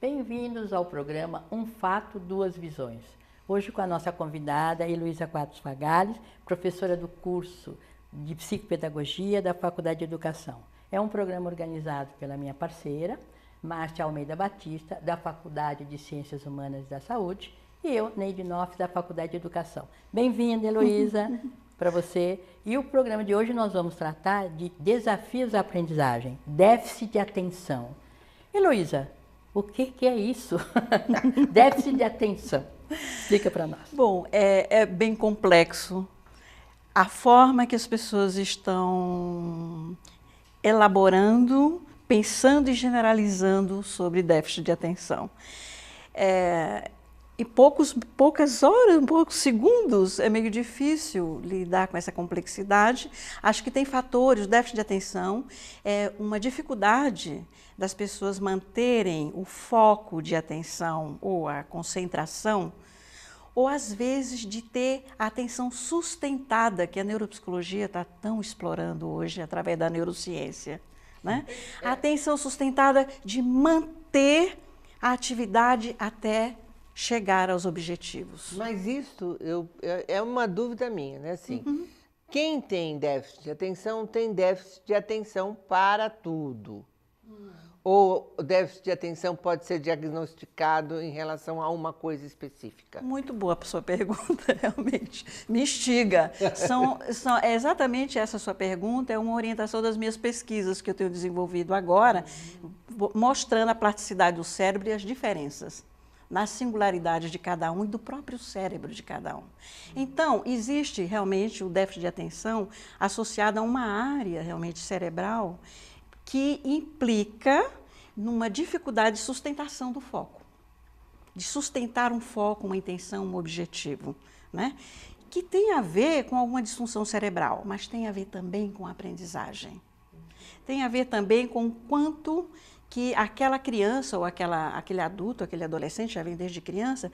Bem-vindos ao programa Um Fato, Duas Visões. Hoje com a nossa convidada, Heloísa Quadros Fagales, professora do curso de Psicopedagogia da Faculdade de Educação. É um programa organizado pela minha parceira, Márcia Almeida Batista, da Faculdade de Ciências Humanas e da Saúde, e eu, Neide Noff, da Faculdade de Educação. Bem-vinda, Heloísa, para você. E o programa de hoje nós vamos tratar de desafios à aprendizagem, déficit de atenção. Heloísa, o que é isso? Déficit de atenção. Explica para nós. Bom, é bem complexo. A forma que as pessoas estão elaborando, pensando e generalizando sobre déficit de atenção. Em poucas horas, poucos segundos, é meio difícil lidar com essa complexidade. Acho que tem fatores, o déficit de atenção é uma dificuldade das pessoas manterem o foco de atenção ou a concentração, ou às vezes de ter a atenção sustentada, que a neuropsicologia está tão explorando hoje através da neurociência, né? A atenção sustentada de manter a atividade até chegar aos objetivos. Mas isso é uma dúvida minha, né? Assim, quem tem déficit de atenção tem déficit de atenção para tudo. Ou o déficit de atenção pode ser diagnosticado em relação a uma coisa específica? Muito boa a sua pergunta, realmente. Me instiga. É exatamente essa sua pergunta, é uma orientação das minhas pesquisas que eu tenho desenvolvido agora, mostrando a plasticidade do cérebro e as diferenças nas singularidades de cada um e do próprio cérebro de cada um. Então, existe realmente o déficit de atenção associado a uma área realmente cerebral que implica numa dificuldade de sustentação do foco, de sustentar um foco, uma intenção, um objetivo, né? Que tem a ver com alguma disfunção cerebral, mas tem a ver também com a aprendizagem. Tem a ver também com o quanto que aquela criança ou aquele adulto, aquele adolescente, já vem desde criança,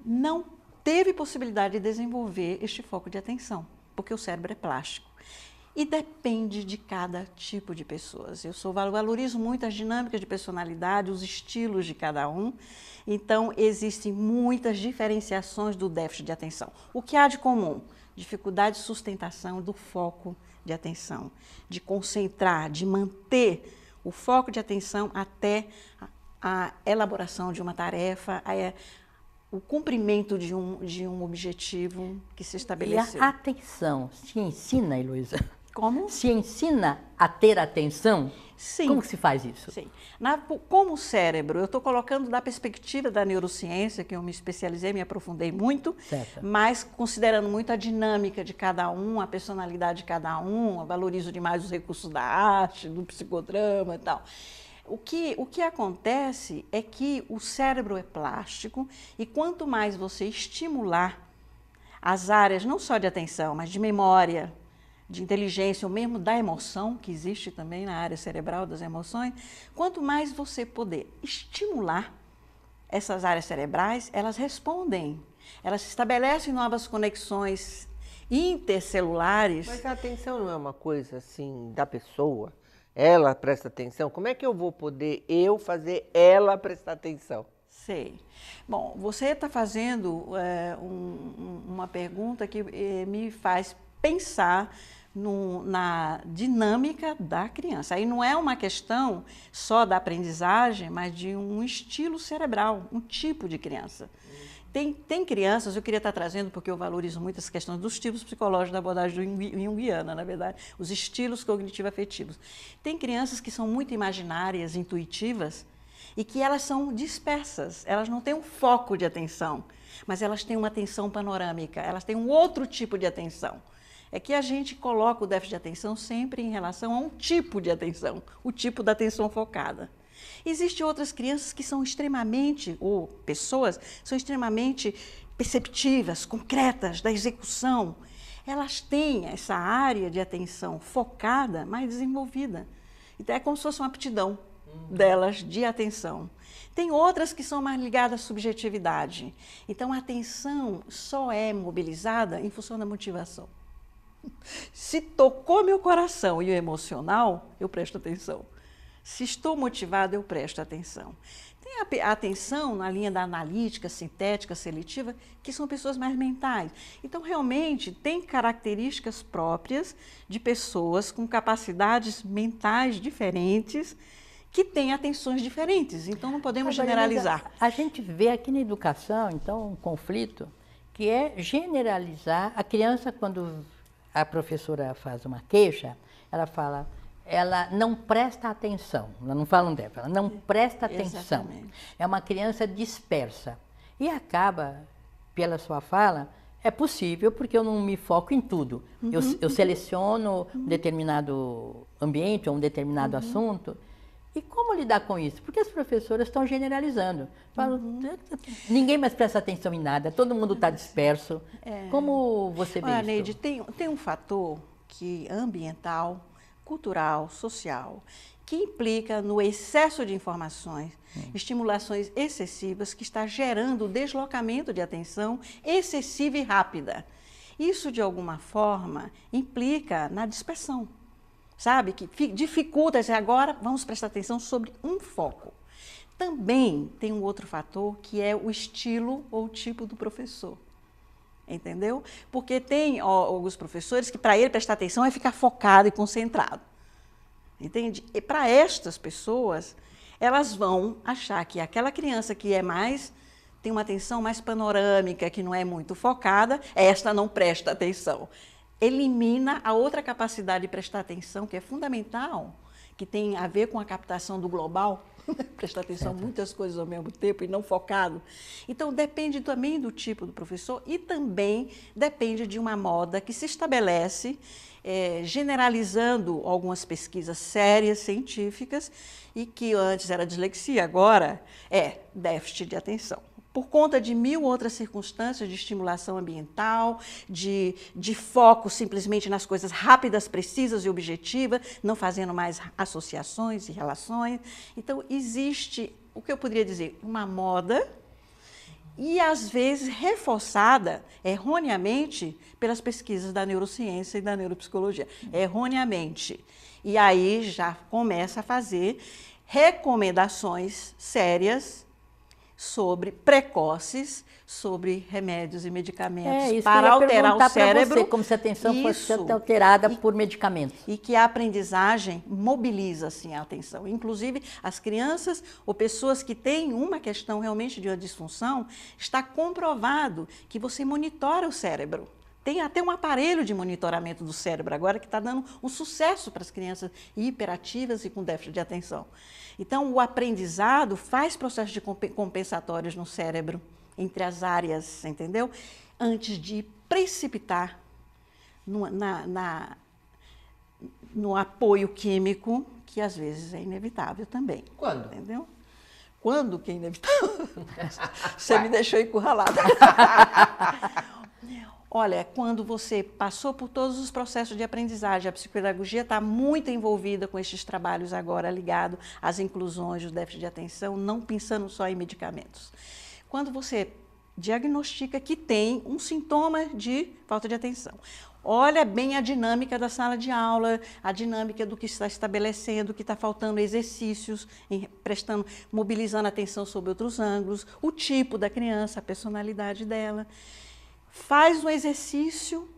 não teve possibilidade de desenvolver este foco de atenção, porque o cérebro é plástico. E depende de cada tipo de pessoas. Eu valorizo muito as dinâmicas de personalidade, os estilos de cada um. Então, existem muitas diferenciações do déficit de atenção. O que há de comum? Dificuldade de sustentação do foco de atenção, de concentrar, de manter o foco de atenção até a elaboração de uma tarefa, o cumprimento de um objetivo que se estabeleceu. E a atenção se ensina, Heloísa? Como? Se ensina a ter atenção? Sim. Como que se faz isso? Sim. Como o cérebro, eu estou colocando da perspectiva da neurociência, que eu me especializei, me aprofundei muito, Certo. mas considerando muito a dinâmica de cada um, a personalidade de cada um, eu valorizo demais os recursos da arte, do psicodrama e tal. O que acontece é que o cérebro é plástico e quanto mais você estimular as áreas, não só de atenção, mas de memória, de inteligência, ou mesmo da emoção, que existe também na área cerebral das emoções, quanto mais você poder estimular essas áreas cerebrais, elas respondem, elas estabelecem novas conexões intercelulares. Mas a atenção não é uma coisa assim da pessoa? Ela presta atenção? Como é que eu vou poder fazer ela prestar atenção? Sei. Bom, você está fazendo uma pergunta que me faz pensar na dinâmica da criança. Aí não é uma questão só da aprendizagem, mas de um estilo cerebral, um tipo de criança. Tem crianças, eu queria estar trazendo, porque eu valorizo muito essa questão dos tipos psicológicos da abordagem junguiana, na verdade, os estilos cognitivo-afetivos. Tem crianças que são muito imaginárias, intuitivas, e que elas são dispersas, elas não têm um foco de atenção, mas elas têm uma atenção panorâmica, elas têm um outro tipo de atenção. É que a gente coloca o déficit de atenção sempre em relação a um tipo de atenção, o tipo da atenção focada. Existem outras crianças que são extremamente, ou pessoas, são extremamente perceptivas, concretas, da execução. Elas têm essa área de atenção focada mais desenvolvida. Então é como se fosse uma aptidão delas de atenção. Tem outras que são mais ligadas à subjetividade. Então a atenção só é mobilizada em função da motivação. Se tocou meu coração e o emocional, eu presto atenção. Se estou motivada, eu presto atenção. Tem a atenção na linha da analítica, sintética, seletiva, que são pessoas mais mentais. Então, realmente, tem características próprias de pessoas com capacidades mentais diferentes, que têm atenções diferentes. Então, não podemos generalizar. A gente vê aqui na educação, então, um conflito, que é generalizar. A criança, quando a professora faz uma queixa, ela fala... ela não presta atenção, ela não fala um dela, ela não presta atenção. Exatamente. É uma criança dispersa. E acaba, pela sua fala, é possível porque eu não me foco em tudo. Eu seleciono um determinado ambiente ou um determinado assunto. E como lidar com isso? Porque as professoras estão generalizando. Falam, ninguém mais presta atenção em nada, todo mundo está disperso. Como você vê Olha, isso? Neide, tem um fator ambiental, cultural, social, que implica no excesso de informações, estimulações excessivas, que está gerando deslocamento de atenção excessiva e rápida. Isso, de alguma forma, implica na dispersão, sabe? Que dificulta, agora vamos prestar atenção sobre um foco. Também tem um outro fator, que é o estilo ou o tipo do professor. Entendeu? Porque tem alguns professores que, para ele prestar atenção, é ficar focado e concentrado. Entende? E para estas pessoas, elas vão achar que aquela criança que tem uma atenção mais panorâmica, que não é muito focada, esta não presta atenção. Elimina a outra capacidade de prestar atenção, que é fundamental, que tem a ver com a captação do global, prestar atenção a muitas coisas ao mesmo tempo e não focado. Então, depende também do tipo do professor e também depende de uma moda que se estabelece, generalizando algumas pesquisas sérias, científicas, e que antes era dislexia, agora é déficit de atenção. Por conta de 1000 outras circunstâncias de estimulação ambiental, de foco simplesmente nas coisas rápidas, precisas e objetivas, não fazendo mais associações e relações. Então, existe, o que eu poderia dizer, uma moda e, às vezes, reforçada erroneamente pelas pesquisas da neurociência e da neuropsicologia. Erroneamente. E aí já começa a fazer recomendações sérias precoces, sobre remédios e medicamentos para alterar o cérebro. Você, como se a atenção fosse alterada por medicamentos. E que a aprendizagem mobiliza assim, a atenção. Inclusive, as crianças ou pessoas que têm uma questão realmente de uma disfunção, está comprovado que você monitora o cérebro. Tem até um aparelho de monitoramento do cérebro agora que está dando um sucesso para as crianças hiperativas e com déficit de atenção. Então, o aprendizado faz processos de compensatórios no cérebro, entre as áreas, entendeu? Antes de precipitar no apoio químico, que às vezes é inevitável também. Quando? Entendeu? Quando que é inevitável? Você me deixou encurralada. Olha, quando você passou por todos os processos de aprendizagem, a psicopedagogia está muito envolvida com estes trabalhos agora ligados às inclusões, do déficit de atenção, não pensando só em medicamentos. Quando você diagnostica que tem um sintoma de falta de atenção, olha bem a dinâmica da sala de aula, a dinâmica do que está estabelecendo, que está faltando exercícios, mobilizando a atenção sobre outros ângulos, o tipo da criança, a personalidade dela. Faz um exercício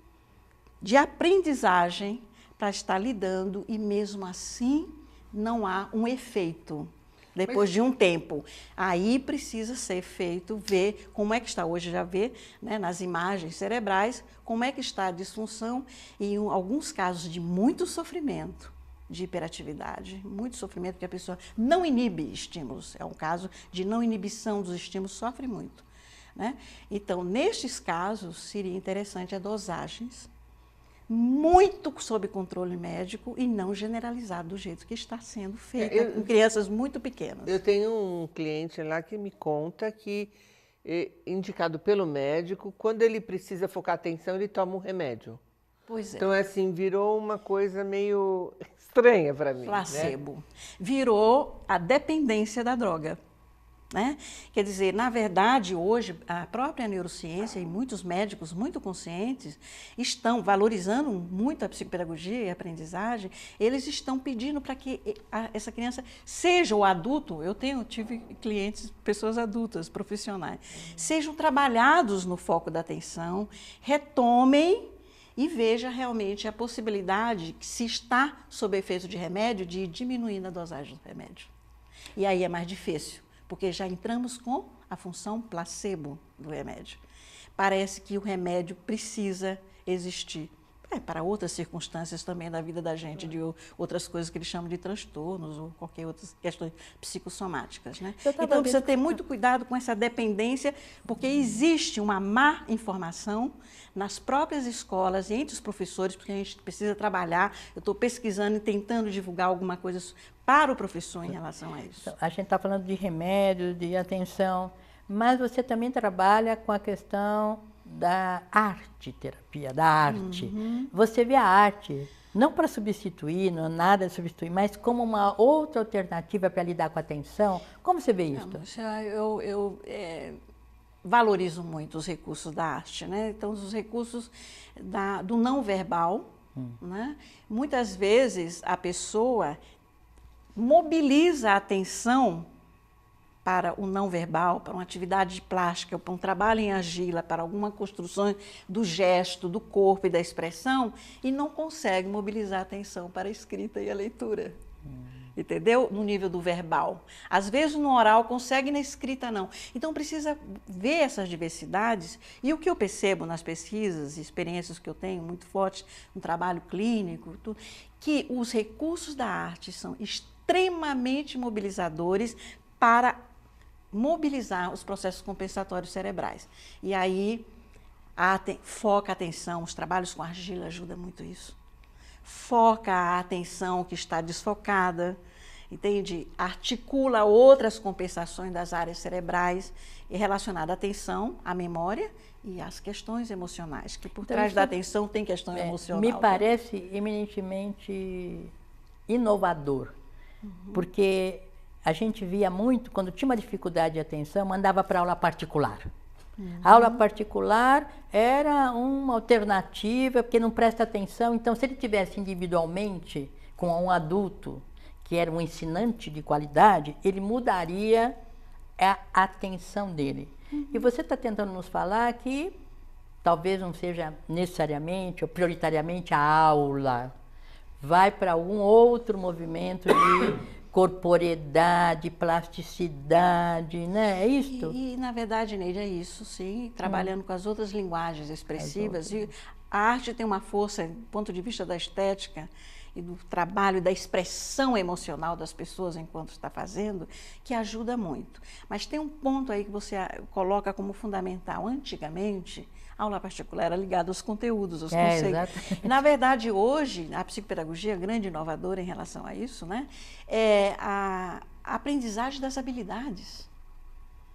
de aprendizagem para estar lidando e, mesmo assim, não há um efeito depois de um tempo. Aí precisa ser feito, ver como é que está hoje, já vê, né, nas imagens cerebrais, como é que está a disfunção e, em alguns casos de muito sofrimento, de hiperatividade, muito sofrimento, porque a pessoa não inibe estímulos. É um caso de não inibição dos estímulos, sofre muito. Né? Então, nestes casos, seria interessante as dosagens muito sob controle médico e não generalizado do jeito que está sendo feito com crianças muito pequenas. Eu tenho um cliente lá que me conta que, indicado pelo médico, quando ele precisa focar atenção, ele toma um remédio. Pois é. Então, assim, virou uma coisa meio estranha para mim. Placebo. Né? Virou a dependência da droga. né? Quer dizer, na verdade, hoje, a própria neurociência e muitos médicos muito conscientes estão valorizando muito a psicopedagogia e a aprendizagem, eles estão pedindo para que essa criança seja o adulto, tive clientes, pessoas adultas, profissionais, sejam trabalhados no foco da atenção, retomem e veja realmente a possibilidade, se está sob efeito de remédio, de ir diminuindo a dosagem do remédio. E aí é mais difícil, porque já entramos com a função placebo do remédio. Parece que o remédio precisa existir. Para outras circunstâncias também da vida da gente, de outras coisas que eles chamam de transtornos ou qualquer outras questões psicossomáticas, né? Então precisa ter muito cuidado com essa dependência, porque existe uma má informação nas próprias escolas e entre os professores, porque a gente precisa trabalhar. Eu estou pesquisando e tentando divulgar alguma coisa para o professor em relação a isso. A gente está falando de remédio, de atenção, mas você também trabalha com a questão da arte-terapia, da arte. Você vê a arte, não para substituir, não nada de substituir, mas como uma outra alternativa para lidar com a atenção. Como você vê isso? Eu valorizo muito os recursos da arte, né? Então, os recursos do não verbal, né? Muitas vezes a pessoa mobiliza a atenção para o não verbal, para uma atividade de plástica, para um trabalho em argila, para alguma construção do gesto, do corpo e da expressão, e não consegue mobilizar a atenção para a escrita e a leitura. Entendeu? No nível do verbal. Às vezes no oral consegue, na escrita não. Então precisa ver essas diversidades, e o que eu percebo nas pesquisas e experiências que eu tenho muito fortes no trabalho clínico, que os recursos da arte são extremamente mobilizadores para mobilizar os processos compensatórios cerebrais. E aí foca a atenção, os trabalhos com argila ajudam muito isso. Foca a atenção que está desfocada, entende? Articula outras compensações das áreas cerebrais relacionadas à atenção, à memória e às questões emocionais, que por trás da atenção tem questão emocional. Me parece eminentemente inovador, porque a gente via muito, quando tinha uma dificuldade de atenção, mandava para aula particular. A aula particular era uma alternativa, porque não presta atenção. Então, se ele tivesse individualmente com um adulto, que era um ensinante de qualidade, ele mudaria a atenção dele. E você está tentando nos falar que talvez não seja necessariamente ou prioritariamente a aula, vai para algum outro movimento de corporeidade, plasticidade, né? É isso? E na verdade, Neide, é isso, sim. Trabalhando com as outras linguagens expressivas. E a arte tem uma força, do ponto de vista da estética e do trabalho, da expressão emocional das pessoas enquanto está fazendo, que ajuda muito. Mas tem um ponto aí que você coloca como fundamental. Antigamente, a aula particular era ligada aos conteúdos, aos conceitos. E, na verdade, hoje, a psicopedagogia, grande inovadora em relação a isso, né, é a aprendizagem das habilidades.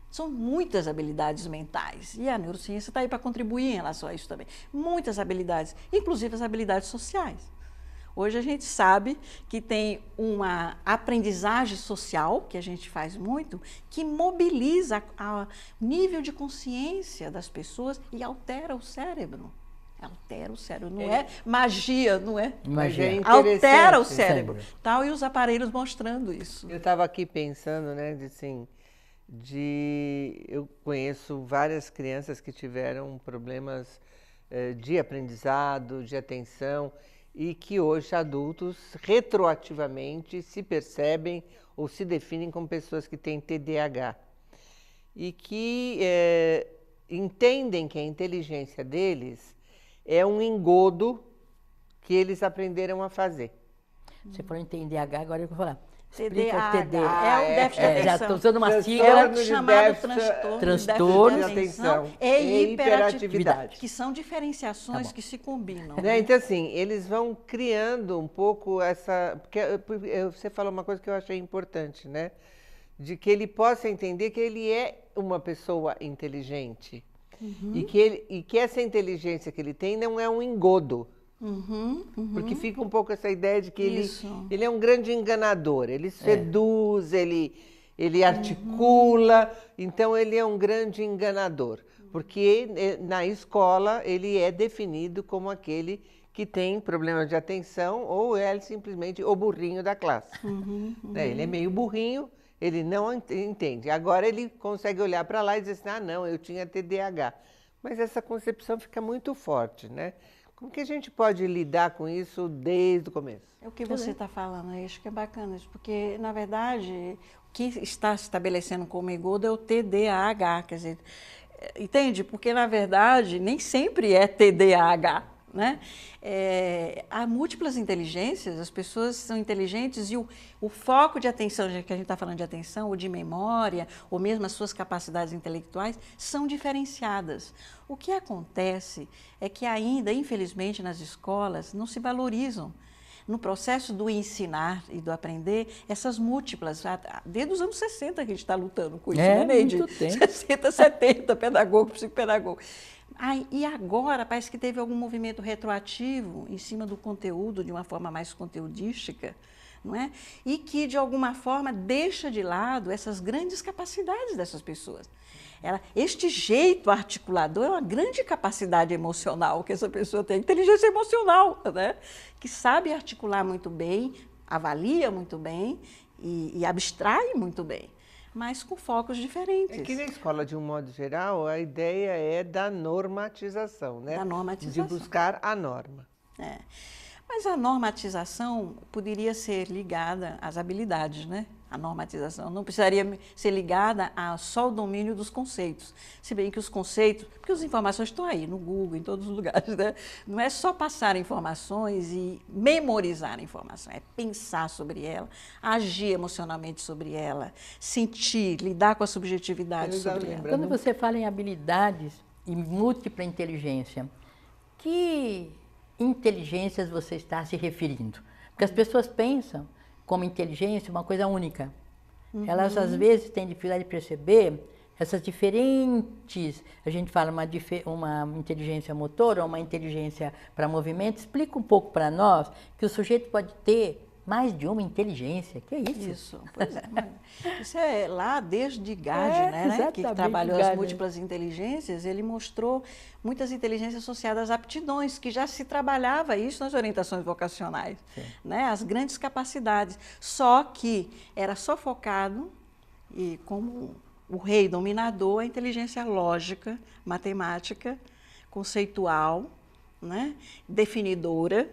São muitas habilidades mentais, e a neurociência está aí para contribuir em relação a isso também. Muitas habilidades, inclusive as habilidades sociais. Hoje a gente sabe que tem uma aprendizagem social, que a gente faz muito, que mobiliza o nível de consciência das pessoas e altera o cérebro. Altera o cérebro, não é magia, não é? Magia. Altera o cérebro. Tal, e os aparelhos mostrando isso. Eu estava aqui pensando, né, eu conheço várias crianças que tiveram problemas de aprendizado, de atenção, e que hoje adultos retroativamente se percebem ou se definem como pessoas que têm TDAH e que entendem que a inteligência deles é um engodo que eles aprenderam a fazer. Você falou em TDAH, agora eu vou falar. TDAH, TDAH. é o déficit de atenção. Já estou usando uma sigla chamado transtorno de atenção e hiperatividade, que são diferenciações que se combinam. Né? Então, assim, eles vão criando um pouco essa... Porque você falou uma coisa que eu achei importante, né? De que ele possa entender que ele é uma pessoa inteligente. E que essa inteligência que ele tem não é um engodo. Porque fica um pouco essa ideia de que ele é um grande enganador, ele seduz, ele ele articula, então ele é um grande enganador, porque na escola ele é definido como aquele que tem problemas de atenção ou é simplesmente o burrinho da classe. Ele é meio burrinho, ele não entende. Agora ele consegue olhar para lá e dizer assim, ah, não, eu tinha TDAH. Mas essa concepção fica muito forte, né? Como que a gente pode lidar com isso desde o começo? É o que você está falando, eu acho que é bacana isso, porque, na verdade, o que está se estabelecendo como EGOD é o TDAH, quer dizer, entende? Porque, na verdade, nem sempre é TDAH, né? Há múltiplas inteligências, as pessoas são inteligentes e o foco de atenção, já que a gente está falando de atenção, ou de memória, ou mesmo as suas capacidades intelectuais, são diferenciadas. O que acontece é que ainda, infelizmente, nas escolas, não se valorizam. No processo do ensinar e do aprender, essas múltiplas, desde os anos 60 que a gente está lutando com isso, né, Neide? Muito tempo. 60, 70, pedagogo, psicopedagogo. E agora parece que teve algum movimento retroativo em cima do conteúdo, de uma forma mais conteudística, não é? E que, de alguma forma, deixa de lado essas grandes capacidades dessas pessoas. Este jeito articulador é uma grande capacidade emocional que essa pessoa tem, inteligência emocional, né? Que sabe articular muito bem, avalia muito bem e abstrai muito bem, mas com focos diferentes. É que na escola, de um modo geral, a ideia é da normatização, né? Da normatização. De buscar a norma. Mas a normatização poderia ser ligada às habilidades, né? A normatização não precisaria ser ligada só ao domínio dos conceitos. Se bem que os conceitos, porque as informações estão aí, no Google, em todos os lugares, né? Não é só passar informações e memorizar a informação, é pensar sobre ela, agir emocionalmente sobre ela, sentir, lidar com a subjetividade sobre ela. Quando você fala em habilidades e múltipla inteligência, que inteligências você está se referindo? Porque as pessoas pensam como inteligência uma coisa única. Elas, às vezes, têm dificuldade de perceber essas diferentes... A gente fala uma inteligência motora ou uma inteligência para movimento. Explica um pouco para nós que o sujeito pode ter mais de uma inteligência. Que é isso? Isso, pois é. Isso é lá desde Gardner, né, que trabalhou as múltiplas inteligências, ele mostrou muitas inteligências associadas a aptidões, que já se trabalhava isso nas orientações vocacionais, né, as grandes capacidades. Só que era só focado, e como o rei dominador, a inteligência lógica, matemática, conceitual, né, definidora,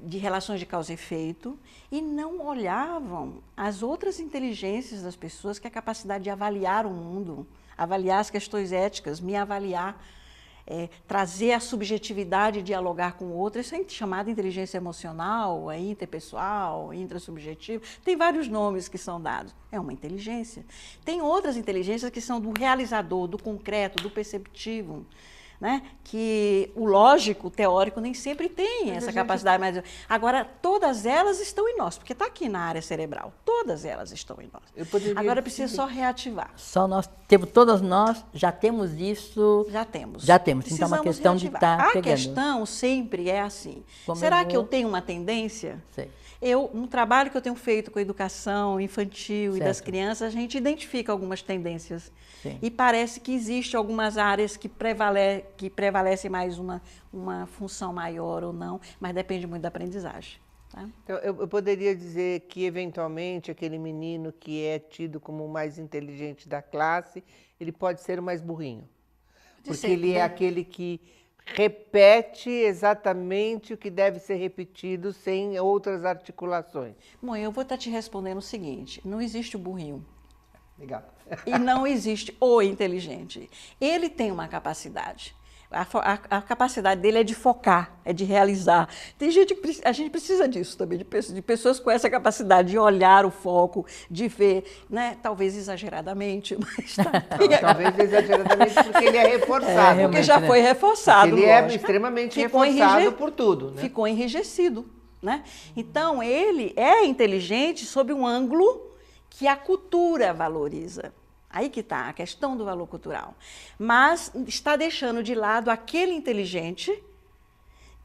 de relações de causa e efeito, e não olhavam as outras inteligências das pessoas, que é a capacidade de avaliar o mundo, avaliar as questões éticas, me avaliar, trazer a subjetividade, dialogar com o outro. Isso é chamada inteligência emocional, é interpessoal, intrasubjetiva, tem vários nomes que são dados. É uma inteligência. Tem outras inteligências que são do realizador, do concreto, do perceptivo, né? Que o lógico, o teórico, nem sempre tem essa capacidade. Mas agora, todas elas estão em nós, porque está aqui na área cerebral. Todas elas estão em nós. Agora precisa só reativar. Só nós temos, todas nós já temos isso. Já temos. Já temos. Então é uma questão de estar pegando. A questão sempre é assim. Será que eu tenho uma tendência? Sei. No trabalho que eu tenho feito com a educação infantil e das crianças, a gente identifica algumas tendências. Sim. E parece que existe algumas áreas que prevalece mais uma função maior ou não, mas depende muito da aprendizagem. Tá? Então, eu poderia dizer que, eventualmente, aquele menino que é tido como o mais inteligente da classe, ele pode ser o mais burrinho. Porque ele é aquele que repete exatamente o que deve ser repetido sem outras articulações. Bom, eu vou estar te respondendo o seguinte, não existe o burrinho. Legal. E não existe o inteligente. Ele tem uma capacidade. A capacidade dele é de focar, é de realizar. Tem gente que a gente precisa disso também, de pessoas com essa capacidade de olhar o foco, de ver, né? Talvez exageradamente, mas talvez exageradamente porque ele é reforçado. Porque já foi reforçado. Ele é extremamente reforçado por tudo, né? Ficou enrijecido, né? Então ele é inteligente sob um ângulo que a cultura valoriza. Aí que está a questão do valor cultural. Mas está deixando de lado aquele inteligente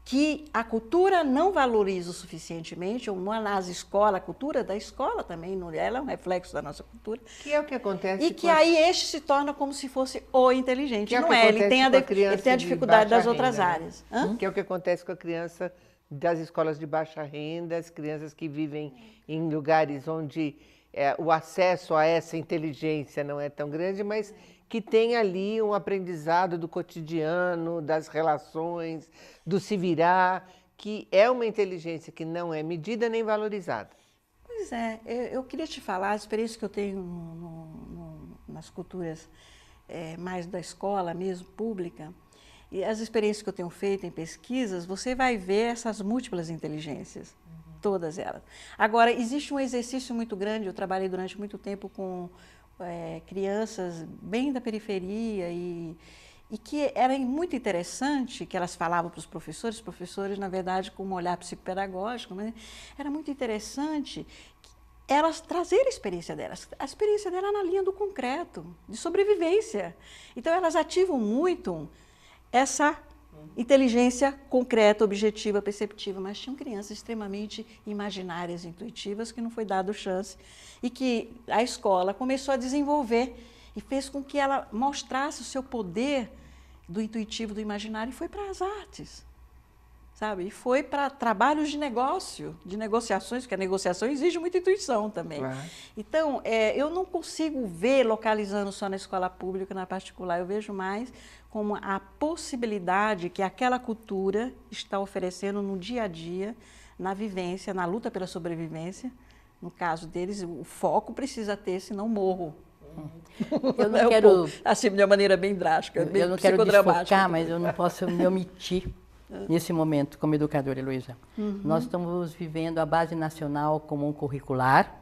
que a cultura não valoriza o suficientemente, ou nas escolas, a cultura da escola também, ela é um reflexo da nossa cultura. Que é o que acontece E que aí este se torna como se fosse o inteligente. Não é, ele tem a dificuldade das outras áreas. Que é o que acontece com a criança das escolas de baixa renda, as crianças que vivem em lugares onde o acesso a essa inteligência não é tão grande, mas que tem ali um aprendizado do cotidiano, das relações, do se virar, que é uma inteligência que não é medida nem valorizada. Pois é, eu queria te falar, a experiência que eu tenho nas culturas mais da escola mesmo, pública, e as experiências que eu tenho feito em pesquisas, você vai ver essas múltiplas inteligências, todas elas. Agora, existe um exercício muito grande, eu trabalhei durante muito tempo com crianças bem da periferia e que era muito interessante que elas falavam para os professores, na verdade, com um olhar psicopedagógico, mas era muito interessante elas trazerem a experiência delas na linha do concreto, de sobrevivência. Então, elas ativam muito essa inteligência concreta, objetiva, perceptiva, mas tinham crianças extremamente imaginárias, intuitivas, que não foi dado chance e que a escola começou a desenvolver e fez com que ela mostrasse o seu poder do intuitivo, do imaginário, e foi para as artes, sabe? E foi para trabalhos de negócio, de negociações, porque a negociação exige muita intuição também. Claro. Então, eu não consigo ver localizando só na escola pública, na particular, eu vejo mais como a possibilidade que aquela cultura está oferecendo no dia a dia, na vivência, na luta pela sobrevivência. No caso deles, o foco precisa ter, senão morro. Eu não quero... Assim, de uma maneira bem drástica, bem eu não quero desfocar, mas eu não posso me omitir nesse momento como educadora, Heloísa. Nós estamos vivendo a Base Nacional Comum Curricular,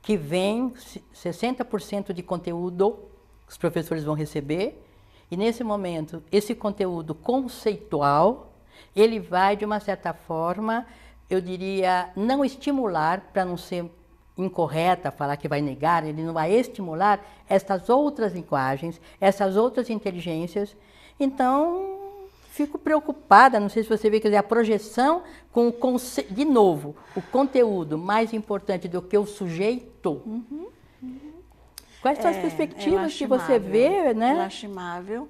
que vem 60% de conteúdo que os professores vão receber, e nesse momento, esse conteúdo conceitual, ele vai, de uma certa forma, eu diria, não estimular, para não ser incorreta falar que vai negar, ele não vai estimular essas outras linguagens, essas outras inteligências. Então, fico preocupada, não sei se você vê, quer dizer, a projeção com o conceito, de novo, o conteúdo mais importante do que o sujeito. Quais são as perspectivas que você vê, né? É lastimável.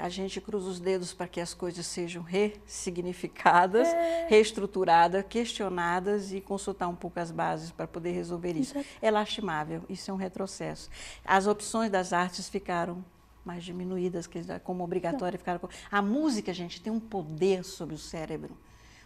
A gente cruza os dedos para que as coisas sejam ressignificadas, reestruturadas, questionadas e consultar um pouco as bases para poder resolver isso. Exato. É lastimável, isso é um retrocesso. As opções das artes ficaram mais diminuídas, como obrigatória ficaram... A música, gente, tem um poder sobre o cérebro.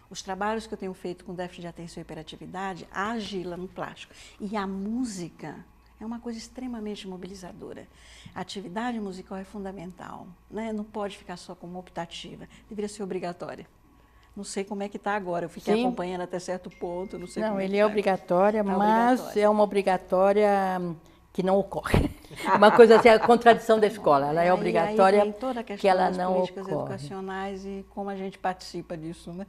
Os trabalhos que eu tenho feito com déficit de atenção e hiperatividade agila no plástico. E a música é uma coisa extremamente mobilizadora. A atividade musical é fundamental, né? Não pode ficar só como optativa, deveria ser obrigatória. Não sei como é que está agora, eu fiquei acompanhando até certo ponto, não sei como ele é obrigatória, mas é uma obrigatória que não ocorre. Uma coisa assim, a contradição da escola, ela é obrigatória, aí toda a questão que ela das não políticas ocorre. educacionais e como a gente participa disso, né?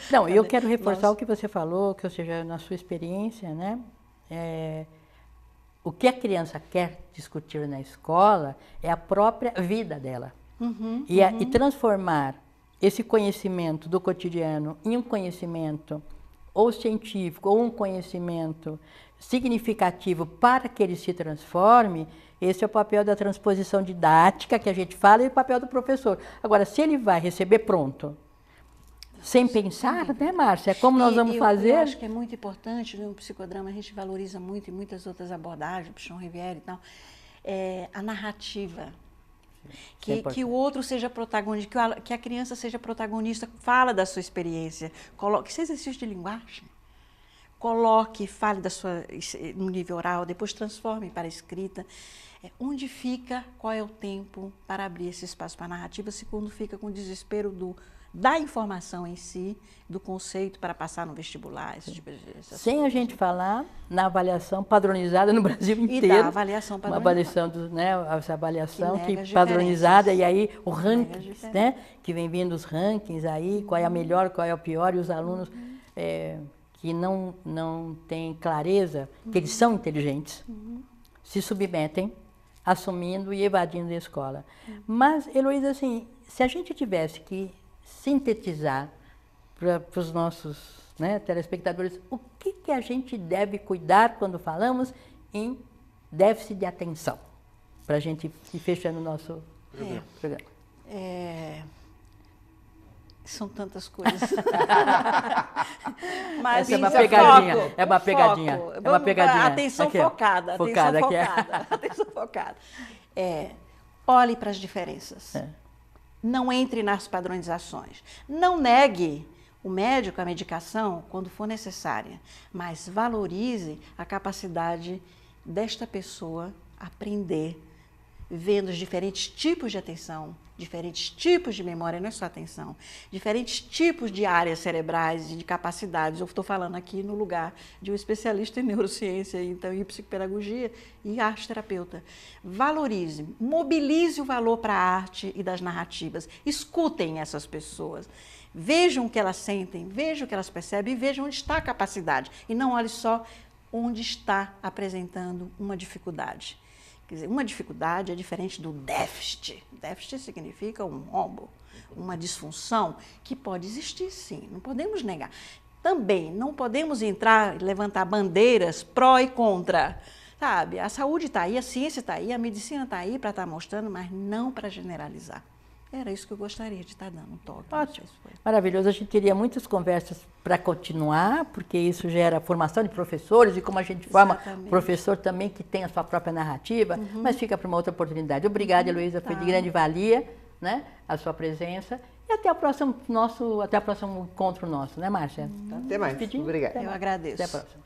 Não, eu quero reforçar o que você falou, que ou seja, na sua experiência, né? O que a criança quer discutir na escola é a própria vida dela. E transformar esse conhecimento do cotidiano em um conhecimento ou científico, ou um conhecimento significativo para que ele se transforme, esse é o papel da transposição didática que a gente fala e o papel do professor. Agora, se ele vai receber pronto, sem pensar, né, Márcia? É como nós vamos fazer? Eu acho que é muito importante, no psicodrama a gente valoriza muito, e muitas outras abordagens, Pichon Rivière e tal, a narrativa. Que o outro seja protagonista, que a criança seja protagonista, fala da sua experiência, coloque esse exercício de linguagem, coloque, fale no nível oral, depois transforme para a escrita. Onde fica, qual é o tempo para abrir esse espaço para a narrativa, se quando fica com o desespero da informação em si, do conceito para passar no vestibular, esse tipo de coisa. Sem a gente falar na avaliação padronizada no Brasil inteiro. E da avaliação padronizada. Essa avaliação padronizada, e aí o ranking, né? Que vem vindo os rankings aí, qual é a melhor, qual é o pior, e os alunos que não têm clareza, que eles são inteligentes, se submetem, assumindo e evadindo a escola. Mas, Heloísa, assim, se a gente tivesse que sintetizar para os nossos, né, telespectadores o que a gente deve cuidar quando falamos em déficit de atenção, para a gente ir fechando o nosso programa. São tantas coisas. Mas essa é uma pegadinha. Foco, é uma pegadinha. Foco. É uma pegadinha. Atenção aqui, focada. Focada, atenção aqui, focada. Atenção focada. Olhe para as diferenças. Não entre nas padronizações. Não negue o médico a medicação quando for necessária, mas valorize a capacidade desta pessoa aprender, vendo os diferentes tipos de atenção, diferentes tipos de memória, não é só atenção, diferentes tipos de áreas cerebrais e de capacidades. Eu estou falando aqui no lugar de um especialista em neurociência, então, e psicopedagogia e arte-terapeuta. Valorize, mobilize o valor para a arte e das narrativas. Escutem essas pessoas. Vejam o que elas sentem, vejam o que elas percebem e vejam onde está a capacidade. E não olhe só onde está apresentando uma dificuldade. Quer dizer, uma dificuldade é diferente do déficit. Déficit significa um rombo, uma disfunção que pode existir sim, não podemos negar. Também não podemos entrar e levantar bandeiras pró e contra. Sabe, a saúde está aí, a ciência está aí, a medicina está aí para estar mostrando, mas não para generalizar. Era isso que eu gostaria de estar dando um toque. Ótimo, maravilhoso. A gente teria muitas conversas para continuar, porque isso gera formação de professores e como a gente forma professor também que tem a sua própria narrativa, mas fica para uma outra oportunidade. Obrigada, Heloísa, foi de grande valia, né, a sua presença. E até o próximo encontro nosso, né, Márcia? Até mais. Obrigada. Eu agradeço. Até a próxima.